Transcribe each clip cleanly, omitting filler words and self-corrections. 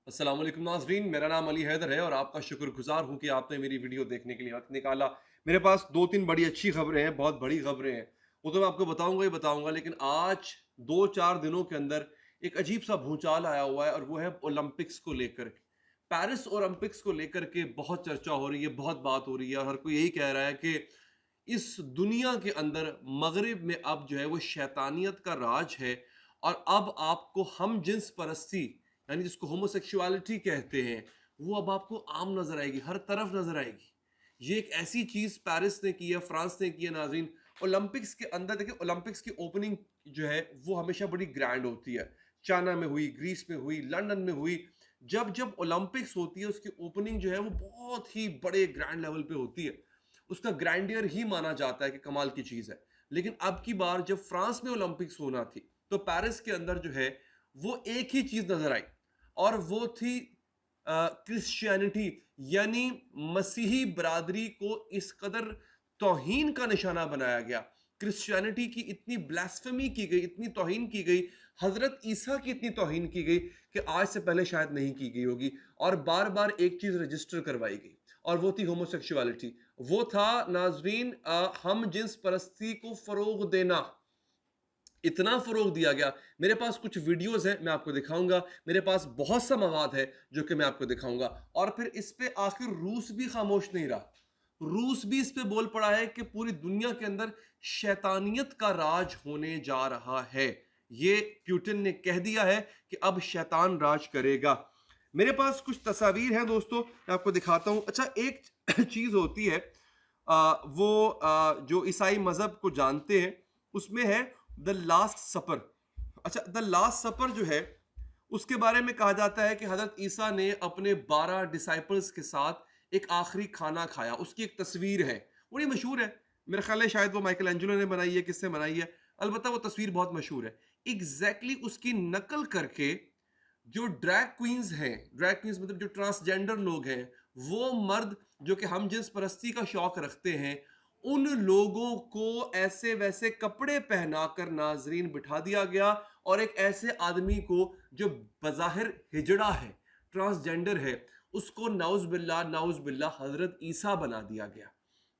अस्सलाम वालेकुम नाज़रीन, मेरा नाम अली हैदर है और आपका शुक्रगुज़ार हूँ कि आपने मेरी वीडियो देखने के लिए वक़्त निकाला। मेरे पास 2-3 बड़ी अच्छी खबरें हैं, बहुत बड़ी खबरें हैं। वो तो मैं आपको बताऊँगा ही बताऊँगा, लेकिन आज 2-4 दिनों के अंदर एक अजीब-सा भूचाल आया हुआ है और वो है ओलंपिक्स को लेकर के। पेरिस ओलंपिक्स को लेकर के बहुत चर्चा हो रही है, बहुत बात हो रही है और हर कोई यही कह रहा है कि इस दुनिया के अंदर मग़रिब में अब जो है वो शैतानियत का राज है और अब आपको हम जिन्स परस्ती यानी जिसको होमोसेक्सुअलिटी कहते हैं, वो अब आपको आम नज़र आएगी, हर तरफ नज़र आएगी। ये एक ऐसी चीज़ पेरिस ने की है, फ्रांस ने की है नाज़रीन। ओलंपिक्स के अंदर देखिए ओलंपिक्स की ओपनिंग जो है वो हमेशा बड़ी ग्रैंड होती है। चाइना में हुई, ग्रीस में हुई, लंदन में हुई। जब ओलंपिक्स होती है उसकी ओपनिंग जो है वो बहुत ही बड़े ग्रैंड लेवल पे होती है। उसका ग्रैंडियर ही माना जाता है कि कमाल की चीज़ है। लेकिन अब की बार जब फ्रांस में ओलंपिक्स होना थी, तो पेरिस के अंदर जो है वो एक ही चीज़ नज़र आई और वो थी क्रिश्चियनिटी, यानी मसीही बरादरी को इस कदर तौहीन का निशाना बनाया गया। क्रिश्चियनिटी की इतनी ब्लास्फेमी की गई, इतनी तौहीन की गई, हजरत ईसा की इतनी तौहीन की गई कि आज से पहले शायद नहीं की गई होगी। और बार बार एक चीज रजिस्टर करवाई गई और वो थी होमोसेक्सुअलिटी। वो था नाजरीन हम जिन्स परस्ती को फरोग देना। इतना फ़रोग़ दिया गया। मेरे पास कुछ वीडियोज़ हैं, मैं आपको दिखाऊँगा। मेरे पास बहुत सा मवाद है, जो कि मैं आपको दिखाऊँगा। और फिर इस पे आखिर रूस भी खामोश नहीं रहा। रूस भी इस पे बोल पड़ा है कि पूरी दुनिया के अंदर शैतानियत का राज होने जा रहा है। ये पुतिन ने कह दिया है कि अब शैतान राज करेगा। मेरे पास कुछ तस्वीर हैं दोस्तों, मैं आपको दिखाता हूँ। अच्छा, एक चीज़ होती है जो ईसाई मज़हब को जानते हैं, उसमें है द लास्ट सपर। अच्छा, द लास्ट सपर जो है उसके बारे में कहा जाता है कि हजरत ईसा ने अपने 12 डिसाइपल्स के साथ एक आखिरी खाना खाया। उसकी एक तस्वीर है, बड़ी मशहूर है। मेरा ख्याल है शायद वो माइकल एंजेलो ने बनाई है, किससे बनाई है, अलबत्ता वो तस्वीर बहुत मशहूर है। एग्जैक्टली उसकी नकल करके जो ड्रैग क्वींस हैं, ड्रैग क्वींस मतलब जो ट्रांसजेंडर लोग हैं, वो मर्द जो कि हम जिन्स परस्ती का शौक रखते हैं, उन लोगों को ऐसे वैसे कपड़े पहनाकर नाजरीन बिठा दिया गया और एक ऐसे आदमी को जो बज़ाहिर हिजड़ा है, ट्रांसजेंडर है, उसको नाउज़ बिल्ला हजरत ईसा बना दिया गया।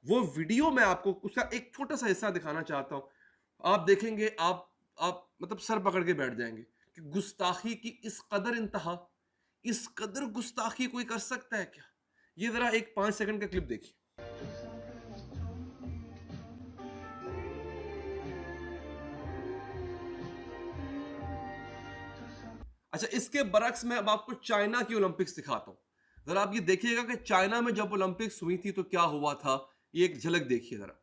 वो वीडियो मैं आपको उसका एक छोटा सा हिस्सा दिखाना चाहता हूं। आप देखेंगे, आप मतलब सर पकड़ के बैठ जाएंगे कि गुस्ताखी की इस कदर इंतहा, इस कदर गुस्ताखी कोई कर सकता है क्या? ये जरा एक 5 सेकंड का क्लिप देखिए। अच्छा, इसके बरक्स में अब आपको चाइना की ओलंपिक्स दिखाता हूं। जरा आप ये देखिएगा कि चाइना में जब ओलंपिक्स हुई थी तो क्या हुआ था। ये एक झलक देखिए जरा।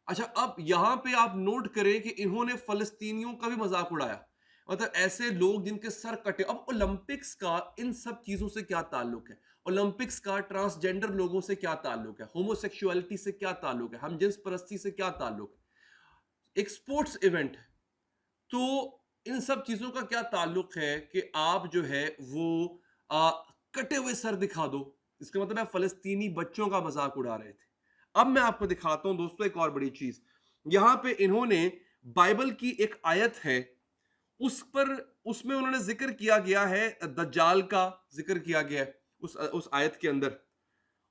अच्छा, अब यहां पे आप नोट करें कि इन्होंने फलस्तीनियों का भी मजाक उड़ाया। मतलब ऐसे लोग जिनके सर कटे। अब ओलंपिक्स का इन सब चीजों से क्या ताल्लुक है? ओलंपिक्स का ट्रांसजेंडर लोगों से क्या ताल्लुक है? होमोसेक्सुअलिटी से क्या ताल्लुक है? हम जिन्स परस्ती से क्या ताल्लुक है? एक स्पोर्ट्स इवेंट है, तो इन सब चीजों का क्या ताल्लुक है कि आप जो है वो आ, कटे हुए सर दिखा दो? इसका मतलब है फलस्तीनी बच्चों का मजाक उड़ा रहे थे। अब मैं आपको दिखाता हूं दोस्तों एक और बड़ी चीज। यहां पे इन्होंने बाइबल की एक आयत है, उस पर उसमें उन्होंने जिक्र किया गया है, दज्जाल का जिक्र किया गया है उस आयत के अंदर।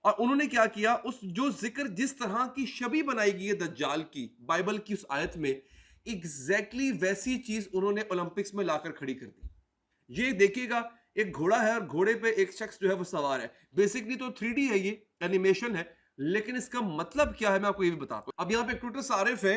और उन्होंने क्या किया, उस जो जिक्र जिस तरह की छवि बनाई गई है दज्जाल की बाइबल की उस आयत में, एग्जैक्टली वैसी चीज उन्होंने ओलंपिक्स में लाकर खड़ी कर दी। ये देखिएगा, एक घोड़ा है और घोड़े पे एक शख्स जो है वो सवार है। बेसिकली तो 3D है, ये एनिमेशन है, लेकिन इसका मतलब क्या है मैं आपको ये भी बताता हूं। अब यहाँ पे ट्विटर सारिफ है,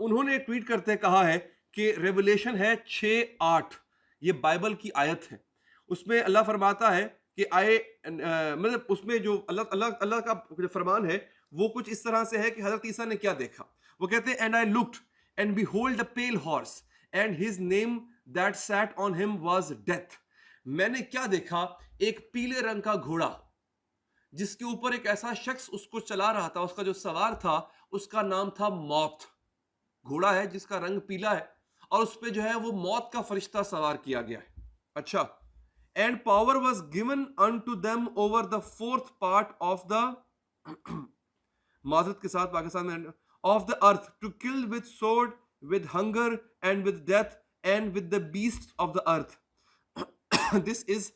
उन्होंने ट्वीट करते कहा है कि रेवलेशन है 6:8, ये बाइबल की आयत है। उसमें अल्लाह फरमाता है कि मतलब उसमें जो अल्लाह अल्लाह अल्लाह का जो फरमान है वो कुछ इस तरह से है कि हजरत ईसा ने क्या देखा। वो कहते हैं, and I looked and behold a pale horse and his name that sat on him was death. मैंने क्या देखा? एक पीले रंग का घोड़ा जिसके ऊपर एक ऐसा शख्स उसको चला रहा था, उसका जो सवार था उसका नाम था मौत। घोड़ा है जिसका रंग पीला है और उस पे जो है वो मौत का फरिश्ता सवार किया गया है। अच्छा, and power was given unto them over the fourth part of the माजरत के साथ पाकिस्तान में, of the earth to kill with sword, with hunger, and with death, and with the beasts of the earth. This is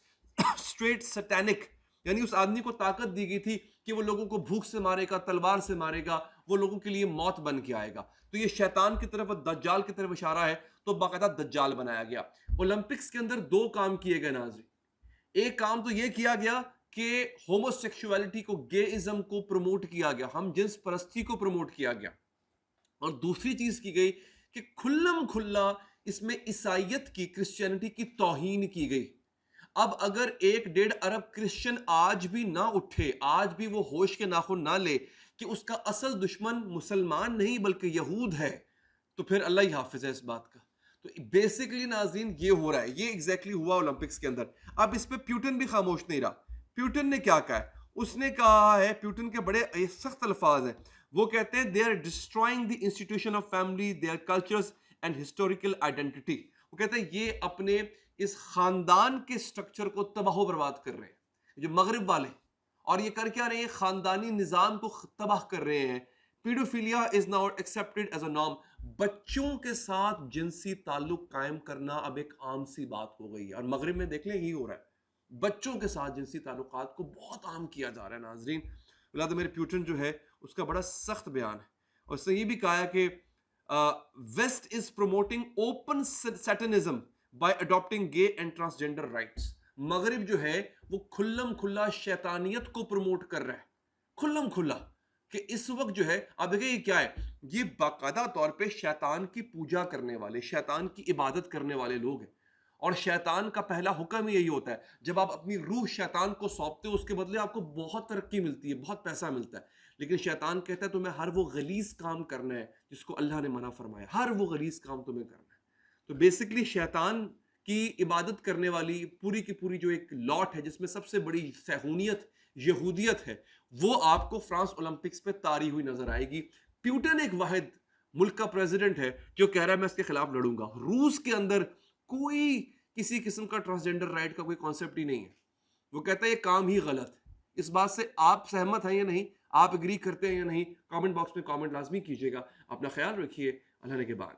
straight satanic. यानी उस आदमी को ताकत दी गई थी कि वो लोगों को भूख से मारेगा, तलवार से मारेगा, वो लोगों के लिए मौत बन के आएगा. तो ये शैतान की तरफ, दज्जाल की तरफ इशारा है. तो बाकायदा दज्जाल बनाया गया. ओलंपिक्स के अंदर दो काम किए गए नाज़रीन. एक काम तो ये किया गया कि होमोसेक्सुअलिटी को, गेइज्म को प्रमोट किया गया, हम जिन्स परस्ती को प्रमोट किया गया. और दूसरी चीज की गई कि खुल्लम खुल्ला इसमें ईसाइयत की, क्रिश्चियनिटी की तौहीन की गई. अब अगर 1-1.5 अरब क्रिश्चियन आज भी ना उठे, आज भी वो होश के नाखून ना ले कि उसका असल दुश्मन मुसलमान नहीं बल्कि यहूद है, तो फिर अल्लाह ही हाफिज है इस बात का. तो बेसिकली नाज़रीन ये हो रहा है, ये एग्जैक्टली हुआ ओलंपिक्स के अंदर. अब इस पे प्यूटन भी खामोश नहीं रहा. प्यूटन ने क्या कहा है? उसने कहा है, प्यूटन के बड़े सख्त अल्फाज हैं. वो कहते हैं they are destroying the institution of family, their cultures and historical identity. वो कहते हैं ये अपने इस खानदान के स्ट्रक्चर को तबाह बर्बाद कर रहे हैं, जो मगरिब वाले. और ये कर क्या रहे हैं? खानदानी निजाम को तबाह कर रहे हैं. Paedophilia is now accepted as a norm. बच्चों के साथ जिनसी ताल्लुक कायम करना अब एक आम सी बात हो गई है. और मगरिब में देख लें यही हो रहा है, बच्चों के साथ जिनसी ताल्लुकात को बहुत आम किया जा रहा है नाजरीन. व्लादिमीर प्यूटन जो है उसका बड़ा सख्त बयान है. और उसने ये भी कहा है कि west is promoting open satanism by adopting gay and transgender rights. मगरिब जो है वो खुल्लम खुल्ला शैतानियत को प्रमोट कर रहा है, खुल्लम खुल्ला. कि इस वक्त जो है, आप देखिए ये क्या है, ये बाकायदा तौर पे शैतान की पूजा करने वाले, शैतान की इबादत करने वाले लोग हैं. और शैतान का पहला हुक्म ही यही होता है, जब आप अपनी रूह शैतान को सौंपते हो उसके बदले आपको बहुत तरक्की मिलती है, बहुत पैसा मिलता है. लेकिन शैतान कहता है तुम्हें हर वो गलीज काम करना है जिसको अल्लाह ने मना फरमाया, हर वो गलीज काम तुम्हें करना है. तो बेसिकली शैतान की इबादत करने वाली पूरी की पूरी जो एक लॉट है, जिसमें सबसे बड़ी सहूनियत यहूदियत है, वो आपको फ्रांस ओलंपिक्स पे तारी हुई नजर आएगी. प्यूटन एक वाहिद मुल्क का प्रेसिडेंट है जो कह रहा है मैं इसके खिलाफ लड़ूंगा. रूस के अंदर कोई किसी किस्म का ट्रांसजेंडर राइट का कोई कॉन्सेप्ट ही नहीं है. वो कहता है ये काम ही गलत है. इस बात से आप सहमत हैं या नहीं, आप एग्री करते हैं या नहीं, कमेंट बॉक्स में कमेंट लाजमी कीजिएगा. अपना ख्याल रखिए. अल्लाह ने के बाद